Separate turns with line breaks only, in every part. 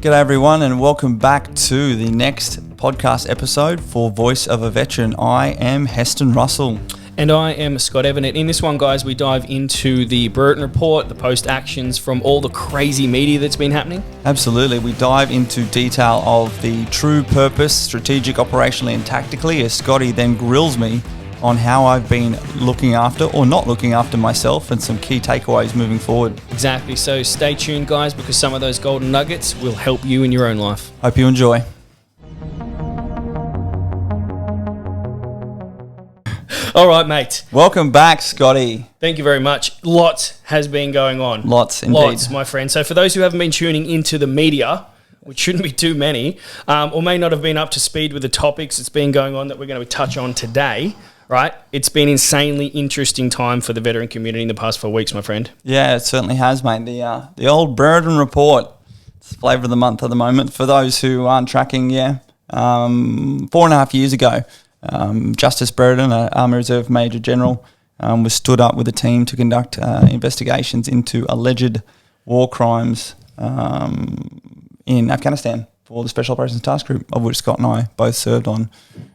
G'day everyone and welcome back to the next podcast episode for Voice of a Veteran. I am Heston Russell.
And I am Scott Evan. In this one, guys, we dive into the Brereton report, the post-actions from all the crazy media that's been happening.
Absolutely. We dive into detail of the true purpose, strategic, operationally and tactically, as Scotty then grills me on how I've been looking after or not looking after myself and some key takeaways moving forward.
Exactly. So stay tuned, guys, because some of those golden nuggets will help you in your own life.
Hope you enjoy.
All right, mate.
Welcome back, Scotty.
Thank you very much. Lots has been going on.
Lots, indeed.
Lots, my friend. So for those who haven't been tuning into the media, which shouldn't be too many, or may not have been up to speed with the topics that's been going on that we're going to touch on today, right? It's been insanely interesting time for the veteran community in the past 4 weeks, my friend.
Yeah, it certainly has, mate. The old Brereton report. It's the flavour of the month at the moment. For those who aren't tracking, 4.5 years ago, Justice Brereton, Army Reserve Major General, was stood up with a team to conduct investigations into alleged war crimes in Afghanistan for the Special Operations Task Group, of which Scott and I both served on.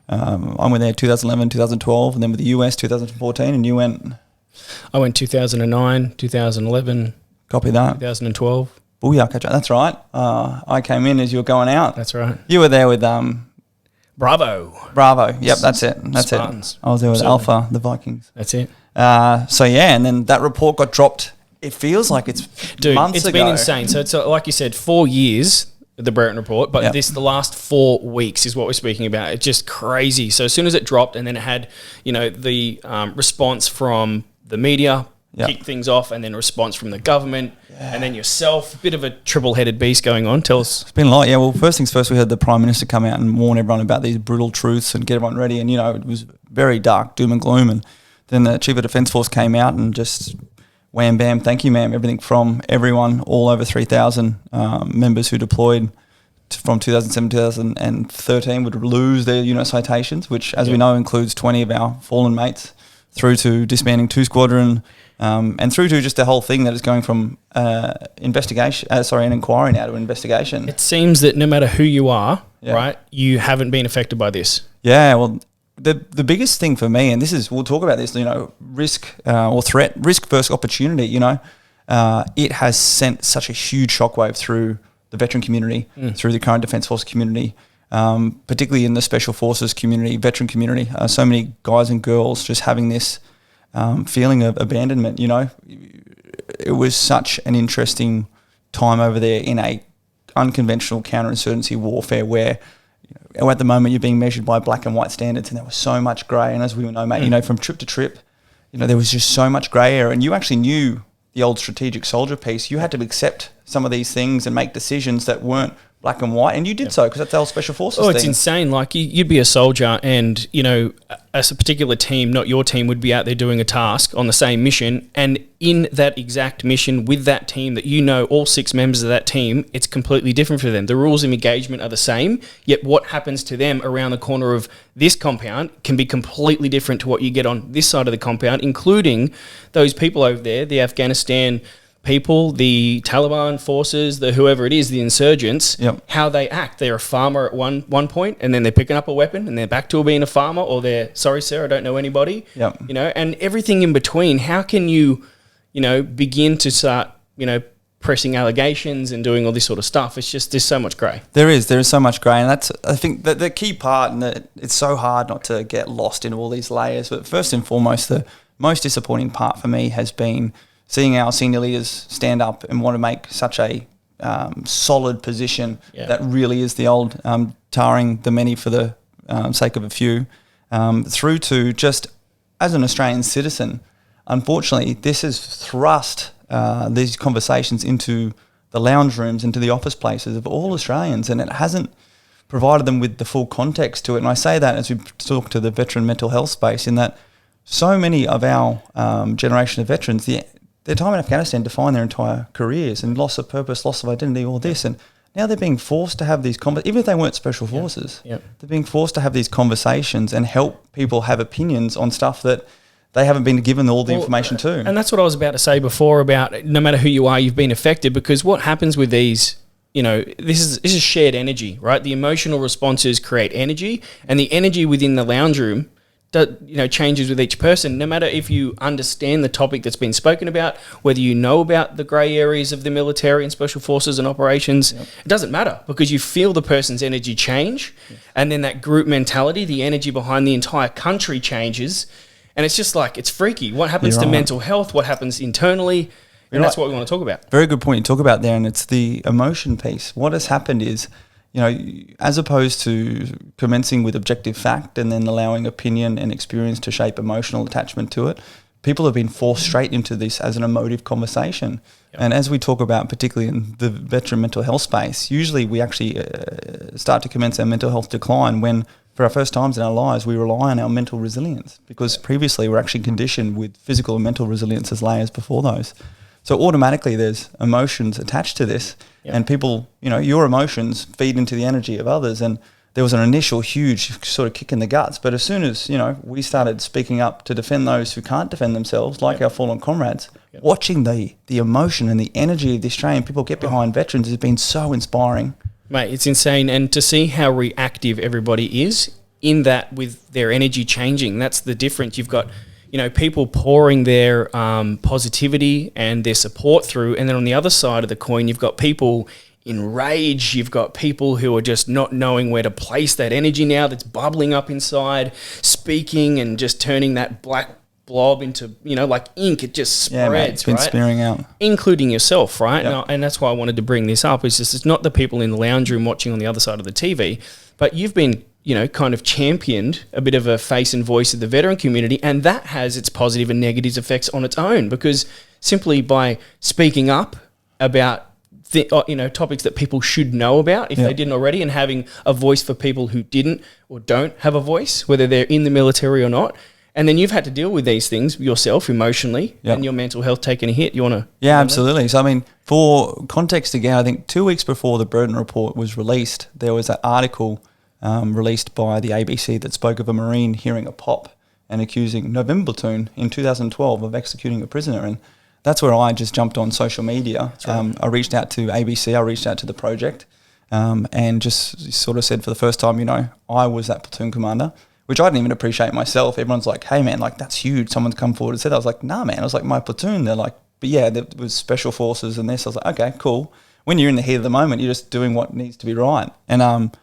I went there 2011, 2012, and then with the US 2014, and you went?
I went 2009, 2011.
Copy that.
2012.
Booyah, that's right. I came in as you were going out.
That's right.
You were there with...
Bravo.
Yep, that's it.
Spartans.
I was there with Alpha, the Vikings.
That's it.
And then that report got dropped. It feels like it's months ago.
It's been insane. So it's like you said, 4 years, the Brereton report, but the last 4 weeks is what we're speaking about. It's just crazy. So as soon as it dropped, and then it had, the response from the media, kick things off, and then a response from the government, and then yourself. A bit of a triple-headed beast going on. Tell us.
It's been a lot. Yeah, well, first things first, we had the Prime Minister come out and warn everyone about these brutal truths and get everyone ready. And, it was very dark, doom and gloom. And then the Chief of Defence Force came out and just wham, bam, thank you, ma'am. Everything from everyone, all over 3,000 members who deployed from 2007 to 2013 would lose their unit citations, which, as we know, includes 20 of our fallen mates, through to disbanding 2 squadron, and through to just the whole thing that is going from an inquiry now to an investigation.
It seems that no matter who you are, right, you haven't been affected by this.
Yeah, well, the biggest thing for me, and we'll talk about this, risk or threat, risk versus opportunity, it has sent such a huge shockwave through the veteran community, through the current Defence Force community, particularly in the Special Forces community, veteran community. So many guys and girls just having this feeling of abandonment, It was such an interesting time over there in a unconventional counterinsurgency warfare where at the moment you're being measured by black and white standards, and there was so much grey. And as we all know, mate, from trip to trip, there was just so much grey area. And you actually knew the old strategic soldier piece. You had to accept some of these things and make decisions that weren't black and white, and you did so because that's the old Special Forces thing.
Oh, it's insane. Like, you'd be a soldier and, as a particular team, not your team, would be out there doing a task on the same mission, and in that exact mission with that team that all 6 members of that team, it's completely different for them. The rules of engagement are the same, yet what happens to them around the corner of this compound can be completely different to what you get on this side of the compound, including those people over there, the Afghanistan people, the Taliban forces, the whoever it is, the insurgents, how they act. They're a farmer at one point, and then they're picking up a weapon, and they're back to being a farmer, or they're, sorry, sir, I don't know anybody. And everything in between. How can you, begin to start, pressing allegations and doing all this sort of stuff? It's just, there's so much grey. There is
so much grey, and that's, I think, the key part, and it's so hard not to get lost in all these layers. But first and foremost, the most disappointing part for me has been seeing our senior leaders stand up and want to make such a solid position that really is the old tarring the many for the sake of a few, through to just as an Australian citizen. Unfortunately, this has thrust these conversations into the lounge rooms, into the office places of all Australians, and it hasn't provided them with the full context to it. And I say that as we talk to the veteran mental health space, in that so many of our generation of veterans, their time in Afghanistan defined their entire careers, and loss of purpose, loss of identity, all this. And now they're being forced to have these conversations, even if they weren't Special Forces, they're being forced to have these conversations and help people have opinions on stuff that they haven't been given all the information to.
And that's what I was about to say before about no matter who you are, you've been affected, because what happens with these this is shared energy, right? The emotional responses create energy, and the energy within the lounge room changes with each person, no matter if you understand the topic that's been spoken about, whether you know about the grey areas of the military and special forces and operations. Yep. It doesn't matter, because you feel the person's energy change, and then that group mentality, the energy behind the entire country changes, and it's just like, it's freaky. What happens to mental health? What happens internally? And that's what we want to talk about.
Very good point you talk about there, and it's the emotion piece. What has happened is, as opposed to commencing with objective fact and then allowing opinion and experience to shape emotional attachment to it, people have been forced straight into this as an emotive conversation. Yep. And as we talk about, particularly in the veteran mental health space, usually we actually start to commence our mental health decline when, for our first times in our lives, we rely on our mental resilience, because previously we're actually conditioned with physical and mental resilience as layers before those. So automatically there's emotions attached to this. Yep. And people, your emotions feed into the energy of others. And there was an initial huge sort of kick in the guts. But as soon as, we started speaking up to defend those who can't defend themselves, like our fallen comrades, watching the emotion and the energy of the Australian people get behind veterans has been so inspiring.
Mate, it's insane. And to see how reactive everybody is in that, with their energy changing, that's the difference. You've got people pouring their positivity and their support through. And then on the other side of the coin, you've got people in rage. You've got people who are just not knowing where to place that energy now that's bubbling up inside, speaking and just turning that black blob into, like ink. It just spreads,
yeah, mate, it's been spearing out.
Including yourself, right?
Yep.
And that's why I wanted to bring this up. It's not the people in the lounge room watching on the other side of the TV, but you've been kind of championed a bit of a face and voice of the veteran community, and that has its positive and negative effects on its own, because simply by speaking up about topics that people should know about if they didn't already, and having a voice for people who didn't or don't have a voice, whether they're in the military or not. And then you've had to deal with these things yourself emotionally, and your mental health taking a hit. You want to?
Yeah, absolutely. So, for context again, I think 2 weeks before the Brereton report was released, there was that article released by the ABC that spoke of a Marine hearing a pop and accusing November Platoon in 2012 of executing a prisoner. And that's where I just jumped on social media. Right. I reached out to ABC, I reached out to the project, and just sort of said for the first time, I was that platoon commander, which I didn't even appreciate myself. Everyone's like, hey man, like that's huge. Someone's come forward and said, I was like, nah man, I was like, my platoon. They're like, but yeah, there was special forces and this. I was like, okay, cool. When you're in the heat of the moment, you're just doing what needs to be right. And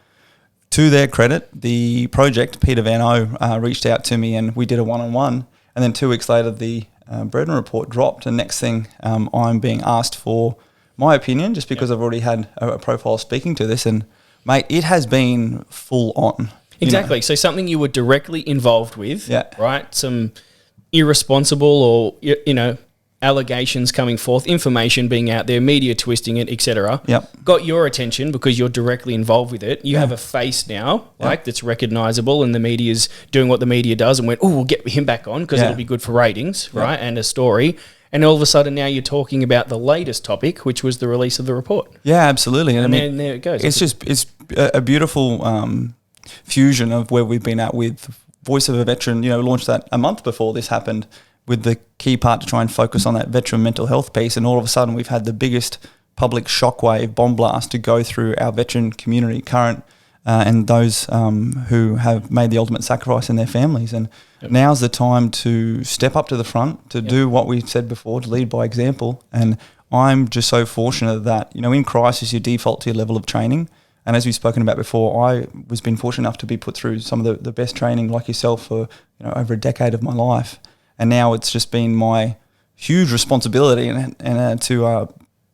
to their credit, the project, Peter Van O, reached out to me and we did a one-on-one. And then 2 weeks later, the Brereton report dropped. And next thing, I'm being asked for my opinion just because I've already had a profile speaking to this. And mate, it has been full on.
Exactly. So something you were directly involved with, right? Some irresponsible or, allegations coming forth, information being out there, media twisting it, etc. Got your attention because you're directly involved with it. You have a face now, that's recognisable, and the media's doing what the media does and went, oh, we'll get him back on because it'll be good for ratings, right? And a story. And all of a sudden now you're talking about the latest topic, which was the release of the report.
Yeah, absolutely.
And then there it goes.
It's a beautiful fusion of where we've been at with Voice of a Veteran, launched that a month before this happened, with the key part to try and focus on that veteran mental health piece. And all of a sudden we've had the biggest public shockwave bomb blast to go through our veteran community, current and those who have made the ultimate sacrifice in their families. And now's the time to step up to the front, to do what we said before, to lead by example. And I'm just so fortunate that, in crisis, you default to your level of training. And as we've spoken about before, I was been fortunate enough to be put through some of the best training like yourself for over a decade of my life. And now it's just been my huge responsibility and to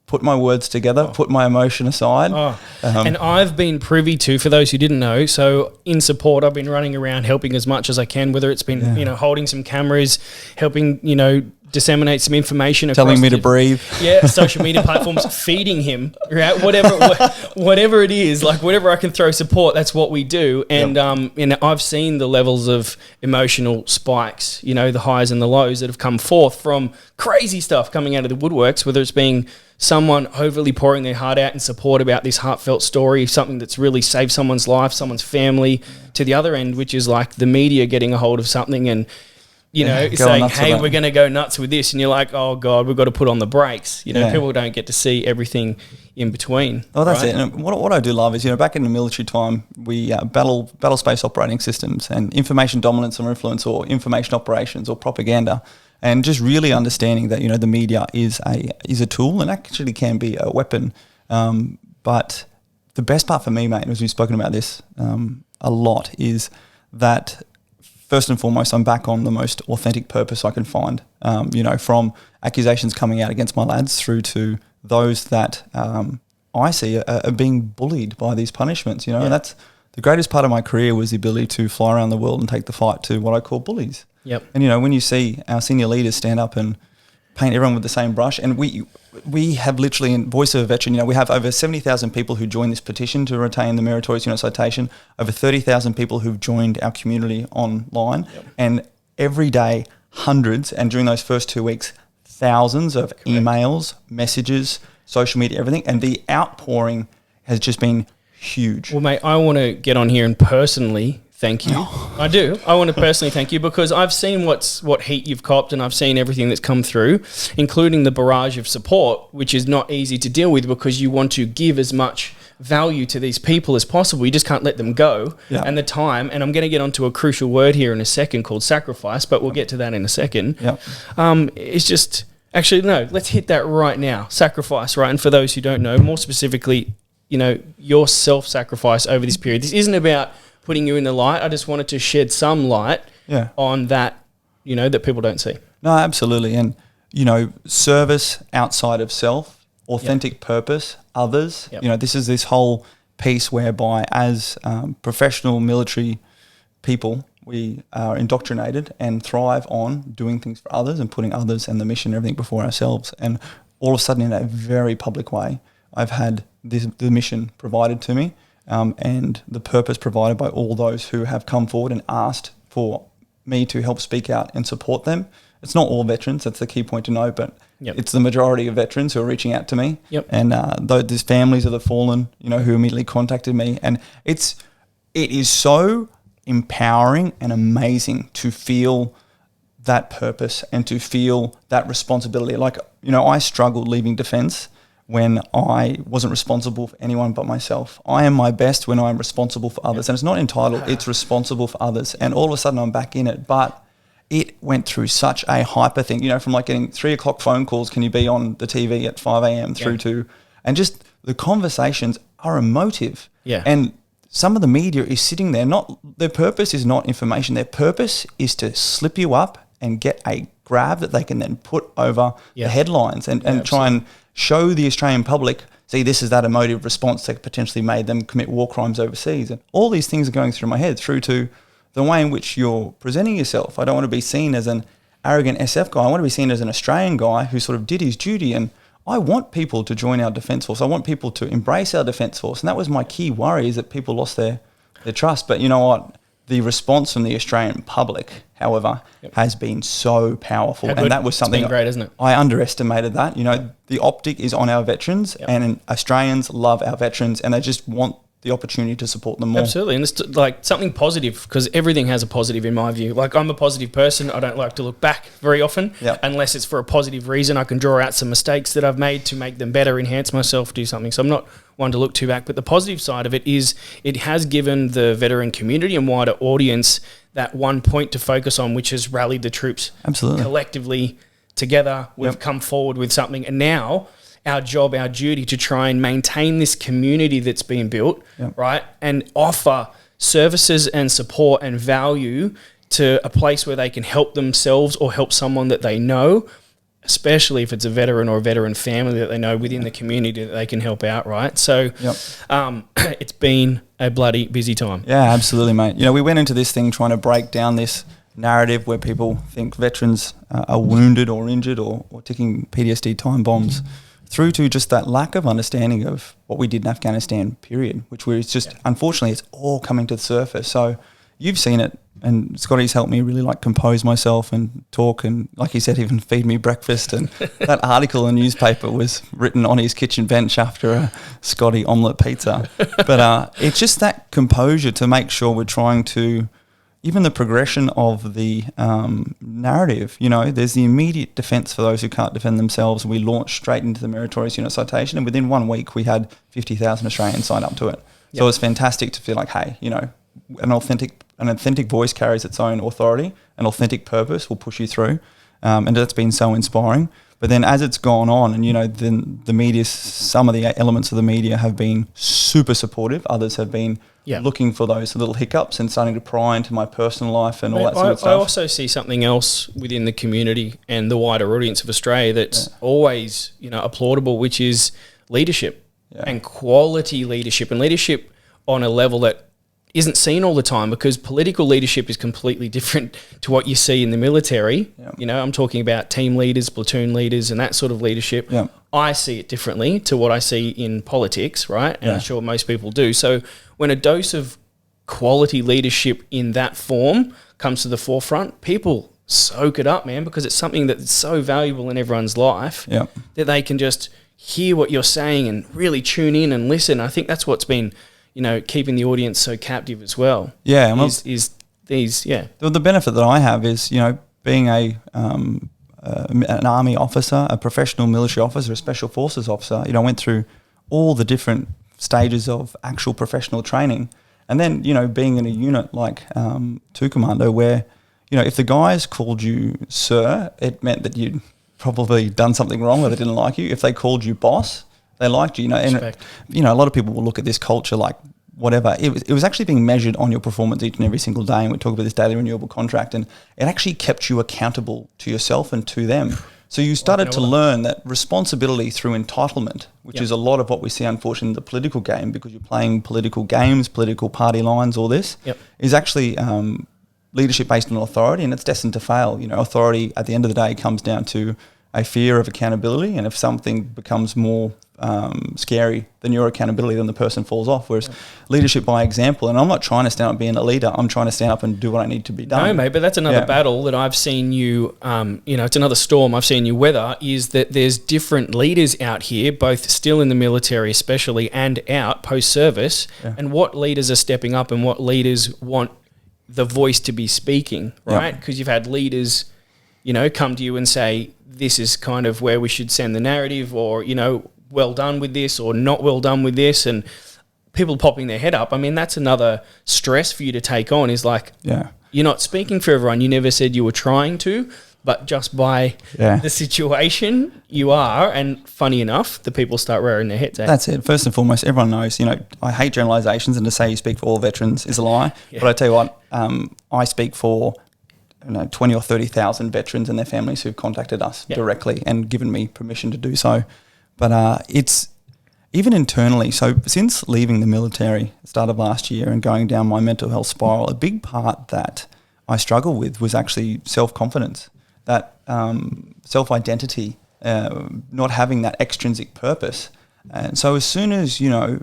put my words together, put my emotion aside.
And I've been privy to, for those who didn't know, so in support, I've been running around helping as much as I can, whether it's been, holding some cameras, helping, disseminate some information,
telling me to breathe.
Social media platforms, feeding him, right? Whatever it is, like whatever I can throw support, that's what we do. And I've seen the levels of emotional spikes, the highs and the lows that have come forth from crazy stuff coming out of the woodworks, whether it's being someone overly pouring their heart out in support about this heartfelt story, something that's really saved someone's life, someone's family, to the other end, which is like the media getting a hold of something and you know,
Going
saying,
nuts with
hey,
that.
we're going to go nuts with this. And you're like, oh, God, we've got to put on the brakes. You know,
Yeah.
people don't get to see everything in between.
Oh, that's
right?
it. And what I do love is, you know, back in the military time, we battle space operating systems and information dominance or influence or information operations or propaganda, and just really understanding that, you know, the media is a tool and actually can be a weapon. But the best part for me, mate, as we've spoken about this a lot, is that first and foremost, I'm back on the most authentic purpose I can find. You know, from accusations coming out against my lads through to those that I see are being bullied by these punishments. You know, and that's the greatest part of my career, was the ability to fly around the world and take the fight to what I call bullies.
Yep.
And, you know, when you see our senior leaders stand up and paint everyone with the same brush, and we have literally, in Voice of a Veteran, you know, we have over 70,000 people who joined this petition to retain the meritorious unit citation, over 30,000 people who've joined our community online, and every day hundreds, and during those first 2 weeks, thousands of emails, messages, social media, everything, and the outpouring has just been huge.
Well, mate, I want to get on here and personally thank you. I do. I want to personally thank you, because I've seen what heat you've copped, and I've seen everything that's come through, including the barrage of support, which is not easy to deal with, because you want to give as much value to these people as possible. You just can't let them go.
Yeah.
And the time, and I'm going to get onto a crucial word here in a second called sacrifice, but we'll get to that in a second.
Yep.
It's just, actually, no, let's hit that right now. Sacrifice, right? And for those who don't know, more specifically, you know, your self-sacrifice over this period. This isn't about putting you in the light. I just wanted to shed some light on that, you know, that people don't see.
No, absolutely. And, you know, service outside of self, authentic purpose, others. You know, this whole piece whereby as professional military people, we are indoctrinated and thrive on doing things for others and putting others and the mission and everything before ourselves. And all of a sudden, in a very public way, I've had the mission provided to me, and the purpose provided by all those who have come forward and asked for me to help speak out and support them. It's not all veterans, that's the key point to know, but it's the majority of veterans who are reaching out to me. And there's families of the fallen, you know, who immediately contacted me. And it is so empowering and amazing to feel that purpose and to feel that responsibility. Like, you know, I struggled leaving defence when I wasn't responsible for anyone but myself. I am my best when I'm responsible for others. And it's not entitled, it's responsible for others. And all of a sudden I'm back in it. But it went through such a hyper thing, you know, from like getting 3 o'clock phone calls, can you be on the TV at 5 a.m. through to, and just the conversations are emotive. And some of the media is sitting there, their purpose is not information. Their purpose is to slip you up and get a grab that they can then put over the headlines and try and show the Australian public, see, this is that emotive response that potentially made them commit war crimes overseas. And all these things are going through my head, through to the way in which you're presenting yourself. I don't want to be seen as an arrogant SF guy. I want to be seen as an Australian guy who sort of did his duty. And I want people to join our Defence Force. I want people to embrace our Defence Force. And that was my key worry, is that people lost their trust. But you know what? The response from the Australian public, however, has been so powerful. And that was something,
great, isn't it?
I underestimated that. You know, the optic is on our veterans, and Australians love our veterans, and they just want the opportunity to support them more.
Absolutely. And it's like something positive, because everything has a positive in my view. Like, I'm a positive person. I don't like to look back very often unless it's for a positive reason. I can draw out some mistakes that I've made to make them better, enhance myself, do something. So I'm not one to look too back. But the positive side of it is it has given the veteran community and wider audience that one point to focus on, which has rallied the troops collectively together. We've come forward with something. And now our job, our duty to try and maintain this community that's been built, right, and offer services and support and value to a place where they can help themselves or help someone that they know, especially if it's a veteran or a veteran family that they know within the community that they can help out, right? So it's been a bloody busy time.
Yeah, absolutely, mate. You know, we went into this thing trying to break down this narrative where people think veterans are wounded or injured or ticking PTSD time bombs, through to just that lack of understanding of what we did in Afghanistan, period, which was just, unfortunately, it's all coming to the surface. So you've seen it, and Scotty's helped me really like compose myself and talk, and like he said, even feed me breakfast. And that article in the newspaper was written on his kitchen bench after a Scotty omelette pizza. But it's just that composure to make sure we're trying to even the progression of the narrative, you know, there's the immediate defence for those who can't defend themselves. We launched straight into the meritorious unit citation, and within 1 week we had 50,000 Australians signed up to it. So it's fantastic to feel like, hey, you know, an authentic voice carries its own authority, an authentic purpose will push you through, and that's been so inspiring. But then as it's gone on, and, you know, then the media, some of the elements of the media have been super supportive. Others have been looking for those little hiccups and starting to pry into my personal life and all that sort of stuff.
I also see something else within the community and the wider audience of Australia that's always, you know, applaudable, which is leadership and quality leadership, and leadership on a level that isn't seen all the time, because political leadership is completely different to what you see in the military. You know, I'm talking about team leaders, platoon leaders, and that sort of leadership. I see it differently to what I see in politics, right? And I'm sure most people do. So when a dose of quality leadership in that form comes to the forefront, people soak it up, man, because it's something that's so valuable in everyone's life that they can just hear what you're saying and really tune in and listen. I think that's what's been, you know, keeping the audience so captive as well. The
benefit that I have is, you know, being an army officer, a professional military officer, a special forces officer. You know, I went through all the different stages of actual professional training, and then, you know, being in a unit like 2 Commando, where, you know, if the guys called you sir, it meant that you'd probably done something wrong, or they didn't like you. If they called you boss, they liked you, you know. And, you know, a lot of people will look at this culture like whatever. It was actually being measured on your performance each and every single day. And we talk about this daily renewable contract, and it actually kept you accountable to yourself and to them. So you started to learn that responsibility through entitlement, which is a lot of what we see, unfortunately, in the political game, because you're playing political games, political party lines, all this, is actually leadership based on authority, and it's destined to fail. You know, authority at the end of the day comes down to a fear of accountability, and if something becomes more scary than your accountability, then the person falls off. Whereas leadership by example, and I'm not trying to stand up being a leader, I'm trying to stand up and do what I need to be done.
No, mate, but that's another battle that I've seen you, you know, it's another storm I've seen you weather, is that there's different leaders out here, both still in the military especially and out post-service, and what leaders are stepping up and what leaders want the voice to be speaking, right? Because you've had leaders, you know, come to you and say, this is kind of where we should send the narrative, or, you know, well done with this or not well done with this, and people popping their head up. I mean, that's another stress for you to take on, is like, you're not speaking for everyone. You never said you were trying to, but just by the situation you are, and funny enough, the people start rearing their heads out.
That's it. First and foremost, everyone knows, you know, I hate generalisations, and to say you speak for all veterans is a lie. But I tell you what, I speak for 20 or 30,000 veterans and their families who've contacted us directly and given me permission to do so. But it's even internally. So since leaving the military at the start of last year and going down my mental health spiral, a big part that I struggle with was actually self-confidence, that self-identity, not having that extrinsic purpose. And so as soon as, you know,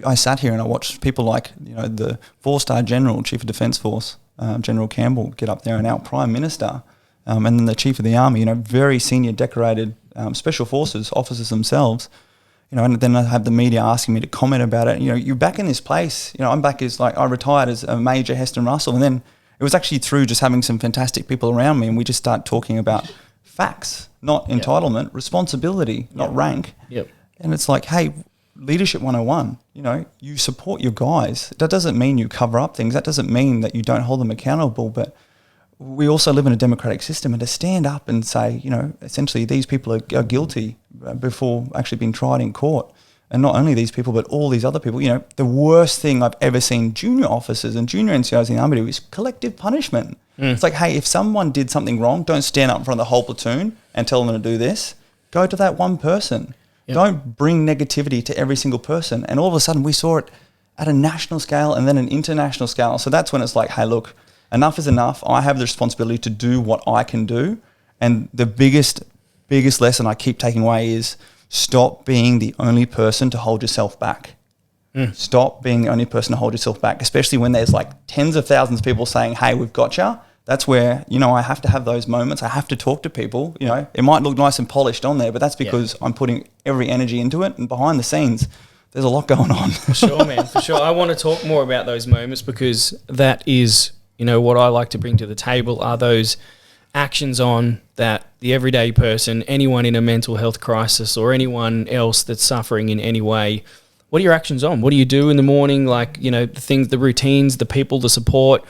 I sat here and I watched people like, you know, the 4-star General, Chief of Defence Force, General Campbell, get up there, and our Prime Minister, and then the Chief of the Army, you know, very senior decorated Special Forces officers themselves, you know, and then I have the media asking me to comment about it. You know, you're back in this place. You know, I'm back as, like, I retired as a Major Heston Russell, and then it was actually through just having some fantastic people around me, and we just start talking about facts, not entitlement, responsibility, not rank. And it's like, hey, leadership 101, you know, you support your guys. That doesn't mean you cover up things. That doesn't mean that you don't hold them accountable, but we also live in a democratic system, and to stand up and say, you know, essentially these people are guilty before actually being tried in court. And not only these people, but all these other people. You know, the worst thing I've ever seen junior officers and junior NCOs in the Army do is collective punishment. It's like, hey, if someone did something wrong, don't stand up in front of the whole platoon and tell them to do this. Go to that one person. Don't bring negativity to every single person. And all of a sudden we saw it at a national scale and then an international scale. So that's when it's like, hey, look, enough is enough. I have the responsibility to do what I can do. And the biggest lesson I keep taking away is stop being the only person to hold yourself back. Stop being the only person to hold yourself back, especially when there's like tens of thousands of people saying, hey, we've got you. That's where, you know, I have to have those moments. I have to talk to people. You know, it might look nice and polished on there, but that's because I'm putting every energy into it. And behind the scenes, there's a lot going on.
For sure, man. For sure. I want to talk more about those moments, because that is what I like to bring to the table are those actions on that the everyday person, anyone in a mental health crisis or anyone else that's suffering in any way, what are your actions on? What do you do in the morning? Like, the things, the routines, the people, the support.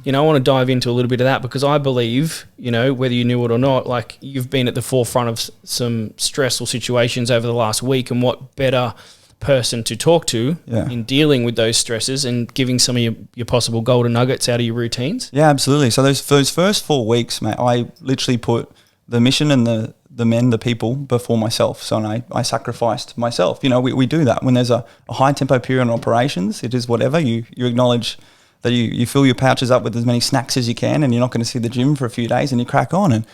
I want to dive into a little bit of that because I believe, whether you knew it or not, like you've been at the forefront of some stressful situations over the last week, and what better person to talk to in dealing with those stresses and giving some of your possible golden nuggets out of your routines?
Yeah, absolutely. So those first 4 weeks, mate, I literally put the mission and the men, the people before myself. So I sacrificed myself. We do that. When there's a high tempo period in operations, it is whatever. You acknowledge that you fill your pouches up with as many snacks as you can, and you're not going to see the gym for a few days, and you crack on. And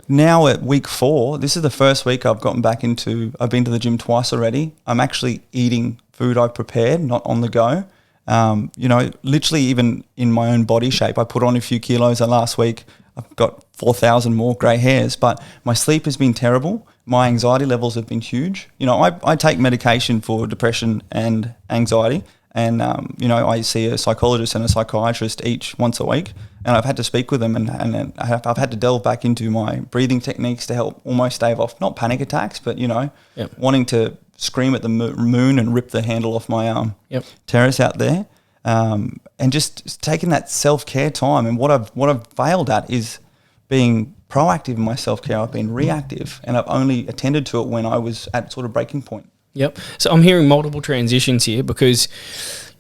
now at week 4, this is the first week I've gotten back into, I've been to the gym twice already. I'm actually eating food I prepared, not on the go. Literally even in my own body shape, I put on a few kilos last week. I've got 4,000 more grey hairs, but my sleep has been terrible. My anxiety levels have been huge. I take medication for depression and anxiety, and I see a psychologist and a psychiatrist each once a week, and I've had to speak with them, and I've had to delve back into my breathing techniques to help almost stave off, not panic attacks, but wanting to scream at the moon and rip the handle off my terrace out there. And just taking that self-care time. And what I've failed at is being proactive in my self-care. I've been reactive, and I've only attended to it when I was at sort of breaking point.
Yep. So I'm hearing multiple transitions here because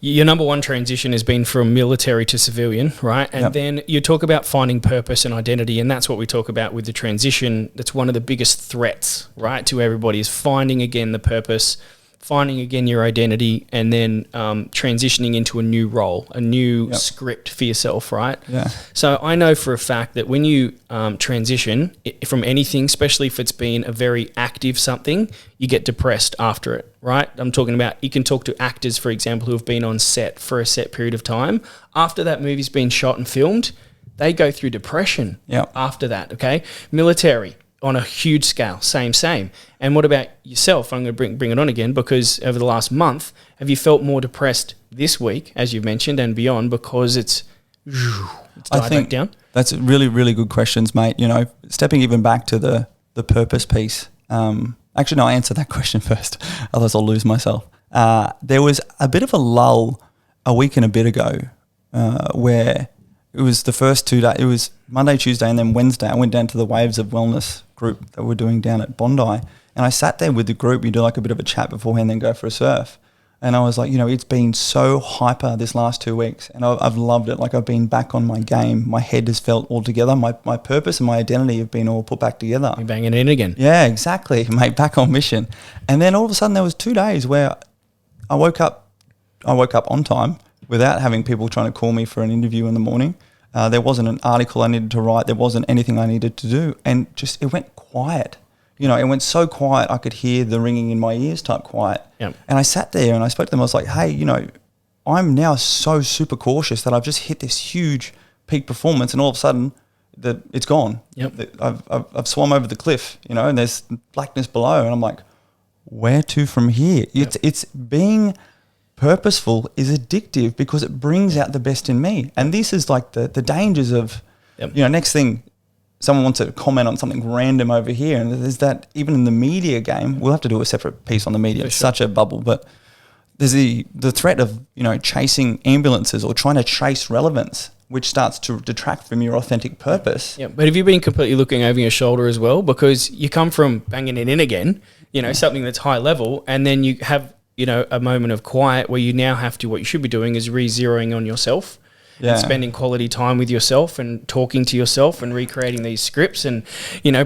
your number one transition has been from military to civilian, right? And then you talk about finding purpose and identity, and that's what we talk about with the transition. That's one of the biggest threats, right, to everybody, is finding again the purpose, finding again your identity, and then transitioning into a new role, a new script for yourself, right?
Yeah.
So I know for a fact that when you transition from anything, especially if it's been a very active something, you get depressed after it, right? I'm talking about, you can talk to actors, for example, who have been on set for a set period of time. After that movie's been shot and filmed, they go through depression after that, okay? Military, on a huge scale, same. And what about yourself? I'm going to bring it on again, because over the last month, have you felt more depressed this week, as you've mentioned, and beyond, because it's died back down?
That's really, really good questions, mate. Stepping even back to the purpose piece. Actually, no, I'll answer that question first, otherwise I'll lose myself. There was a bit of a lull a week and a bit ago where it was the first 2 days. It was Monday, Tuesday, and then Wednesday. I went down to the Waves of Wellness group that we're doing down at Bondi, and I sat there with the group. We do like a bit of a chat beforehand, then go for a surf. And I was like, it's been so hyper this last 2 weeks, and I've loved it. Like, I've been back on my game. My head has felt all together. My purpose and my identity have been all put back together.
You're banging it in again.
Yeah, exactly, mate. Back on mission. And then all of a sudden, there was 2 days where I woke up on time without having people trying to call me for an interview in the morning. There wasn't an article I needed to write. There wasn't anything I needed to do. And just, it went quiet. It went so quiet I could hear the ringing in my ears type quiet.
Yep.
And I sat there and I spoke to them. I was like, hey, I'm now so super cautious that I've just hit this huge peak performance, and all of a sudden it's gone.
Yep.
I've swum over the cliff, and there's blackness below. And I'm like, where to from here?
Yep.
It's being purposeful is addictive because it brings out the best in me. And this is like the dangers of, next thing, someone wants to comment on something random over here. And there's that, even in the media game, we'll have to do a separate piece on the media. It's such a bubble, but there's the threat of, chasing ambulances or trying to chase relevance, which starts to detract from your authentic purpose.
Yeah, but have you been completely looking over your shoulder as well? Because you come from banging it in again, something that's high level, and then you have, a moment of quiet where you now have to, what you should be doing is re-zeroing on yourself and spending quality time with yourself and talking to yourself and recreating these scripts and,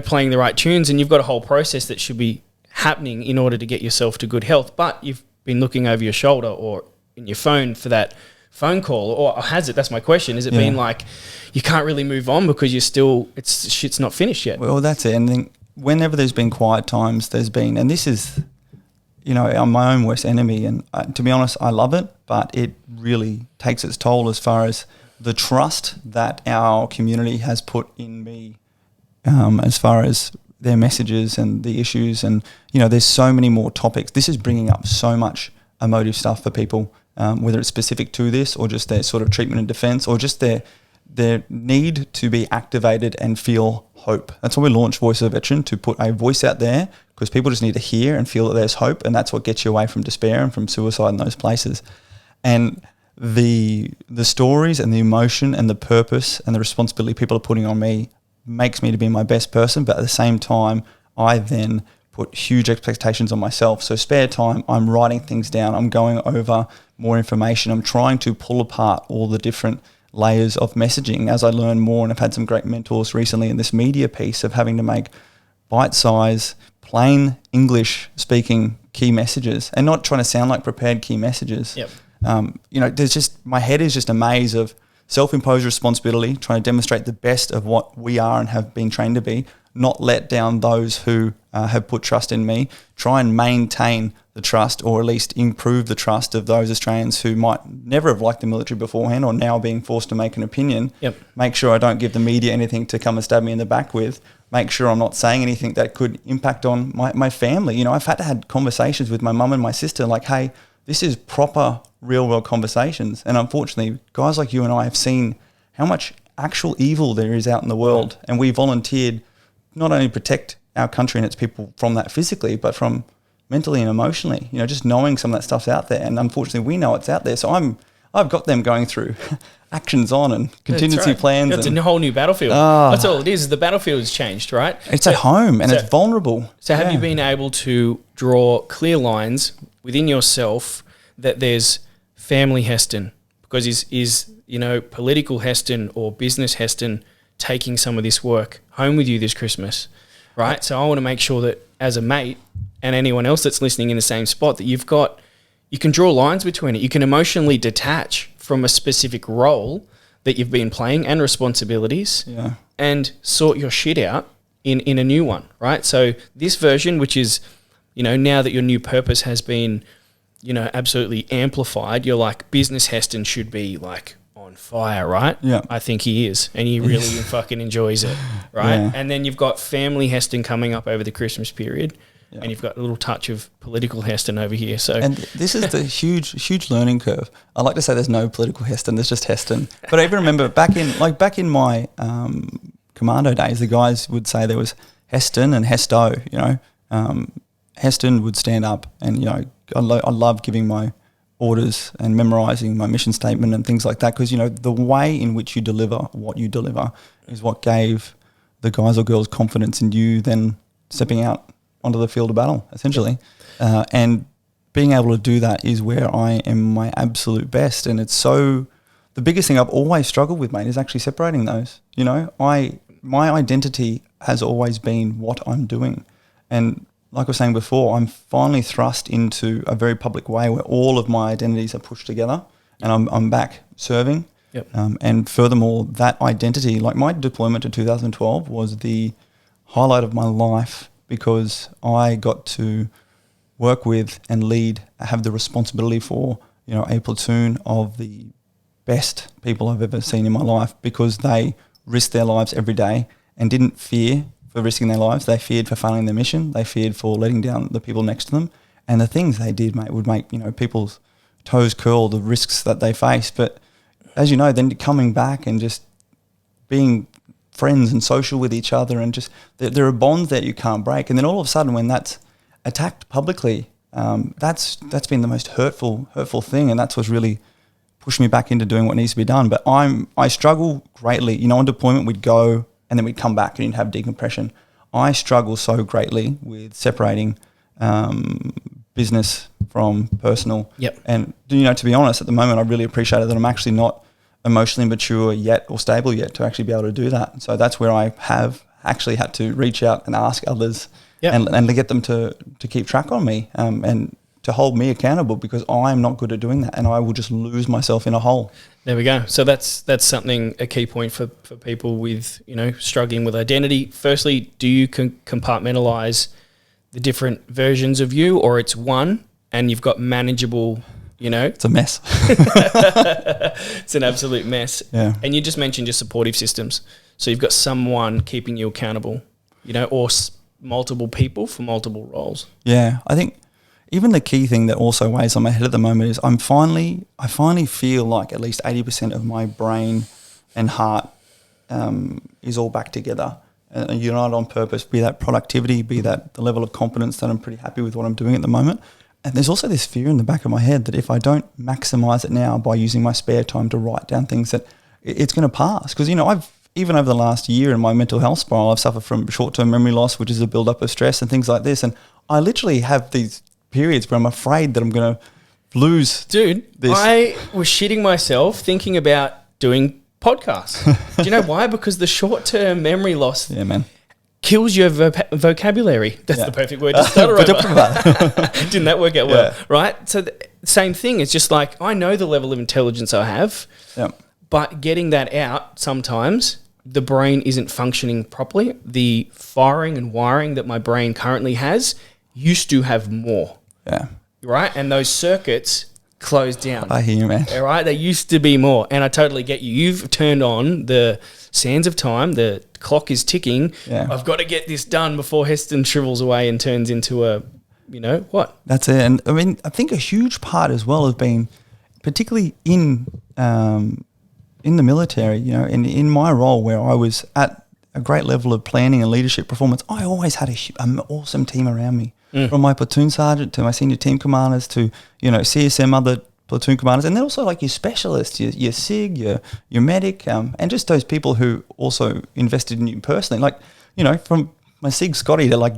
playing the right tunes. And you've got a whole process that should be happening in order to get yourself to good health. But you've been looking over your shoulder or in your phone for that phone call, or has it? That's my question. Has it been like you can't really move on because you're still, shit's not finished yet?
Well, that's it. And then whenever there's been quiet times, there's been, and this is, I'm my own worst enemy. And to be honest, I love it, but it really takes its toll as far as the trust that our community has put in me, as far as their messages and the issues. And, there's so many more topics. This is bringing up so much emotive stuff for people, whether it's specific to this or just their sort of treatment and defense or just their their need to be activated and feel hope. That's why we launched Voice of a Veteran, to put a voice out there, because people just need to hear and feel that there's hope, and that's what gets you away from despair and from suicide in those places. And the stories and the emotion and the purpose and the responsibility people are putting on me makes me to be my best person, but at the same time, I then put huge expectations on myself. So spare time, I'm writing things down, I'm going over more information, I'm trying to pull apart all the different layers of messaging as I learn more. And I've had some great mentors recently in this media piece of having to make bite-size, plain English speaking key messages, and not trying to sound like prepared key messages.
Yep.
There's just, my head is just a maze of self-imposed responsibility, trying to demonstrate the best of what we are and have been trained to be, not let down those who have put trust in me, try and maintain the trust, or at least improve the trust of those Australians who might never have liked the military beforehand or now being forced to make an opinion.
Yep.
Make sure I don't give the media anything to come and stab me in the back with. Make sure I'm not saying anything that could impact on my family. I've had to have conversations with my mum and my sister like, hey, this is proper real world conversations. And unfortunately, guys like you and I have seen how much actual evil there is out in the world. And we volunteered not only protect our country and its people from that physically, but from mentally and emotionally, just knowing some of that stuff's out there. And unfortunately, we know it's out there. So I've got them going through actions on and contingency plans.
It's a whole new battlefield. That's all it is. The battlefield has changed, right?
It's at home and it's vulnerable.
So have you been able to draw clear lines within yourself that there's family Heston? Because is political Heston or business Heston taking some of this work home with you this Christmas, right? So I want to make sure that as a mate and anyone else that's listening in the same spot, that you can draw lines between it. You can emotionally detach from a specific role that you've been playing and responsibilities, and sort your shit out in a new one, right? So this version, which is, now that your new purpose has been, absolutely amplified, you're like, business Heston should be like on fire, right?
Yeah.
I think he is, and he really fucking enjoys it, right?
Yeah.
And then you've got family Heston coming up over the Christmas period. Yeah. And you've got a little touch of political Heston over here. So,
and this is the huge learning curve. I like to say there's no political Heston, there's just Heston. But I even remember back in my commando days, the guys would say there was Heston and Hesto. Heston would stand up, and I love giving my orders and memorizing my mission statement and things like that, because the way in which you deliver what you deliver is what gave the guys or girls confidence in you then stepping out onto the field of battle, essentially. And being able to do that is where I am my absolute best. And it's so, the biggest thing I've always struggled with, mate, is actually separating those. My identity has always been what I'm doing. And like I was saying before, I'm finally thrust into a very public way where all of my identities are pushed together, and I'm back serving.
Yep.
And furthermore, that identity, like my deployment to 2012 was the highlight of my life, because I got to work with and lead, have the responsibility for, a platoon of the best people I've ever seen in my life, because they risked their lives every day and didn't fear for risking their lives. They feared for failing their mission. They feared for letting down the people next to them. And the things they did, mate, would make, people's toes curl, the risks that they faced. But as you know, then coming back and just being friends and social with each other, and just there are bonds that you can't break. And then all of a sudden, when that's attacked publicly, that's been the most hurtful thing, and that's what's really pushed me back into doing what needs to be done. But I struggle greatly. On deployment we'd go and then we'd come back and you'd have decompression. I struggle so greatly with separating business from personal.
Yep.
And to be honest, at the moment, I really appreciate it that I'm actually not emotionally mature yet or stable yet to actually be able to do that. So that's where I have actually had to reach out and ask others, and to get them to keep track on me, and to hold me accountable, because I'm not good at doing that, and I will just lose myself in a hole.
There we go. So that's something, a key point for people with, struggling with identity. Firstly, do you compartmentalize the different versions of you, or it's one and you've got manageable,
It's a mess.
It's an absolute mess.
Yeah.
And you just mentioned your supportive systems. So you've got someone keeping you accountable, or multiple people for multiple roles.
Yeah. I think even the key thing that also weighs on my head at the moment is I finally feel like at least 80% of my brain and heart is all back together and united on purpose, be that productivity, be that the level of confidence that I'm pretty happy with what I'm doing at the moment. And there's also this fear in the back of my head that if I don't maximize it now by using my spare time to write down things, that it's going to pass. Because, I've, even over the last year in my mental health spiral, I've suffered from short-term memory loss, which is a build-up of stress and things like this. And I literally have these periods where I'm afraid that I'm going to lose this.
I was shitting myself thinking about doing podcasts. Do you know why? Because the short-term memory loss kills your vocabulary. That's the perfect word to start over. Didn't that work out well? Right? So same thing. It's just like, I know the level of intelligence I have, but getting that out sometimes, the brain isn't functioning properly. The firing and wiring that my brain currently has used to have more. Yeah. Right? And those circuits closed down.
I hear you, man.
All right? They used to be more. And I totally get you. You've turned on the sands of time. The clock is ticking. Yeah. I've got to get this done before Heston shrivels away and turns into a, what?
That's it. And I think a huge part as well has been, particularly in the military, in my role where I was at a great level of planning and leadership performance, I always had an awesome team around me. From my platoon sergeant to my senior team commanders to, CSM, other platoon commanders, and then also like your specialists, your SIG, your medic, and just those people who also invested in you personally. Like, from my SIG Scotty to like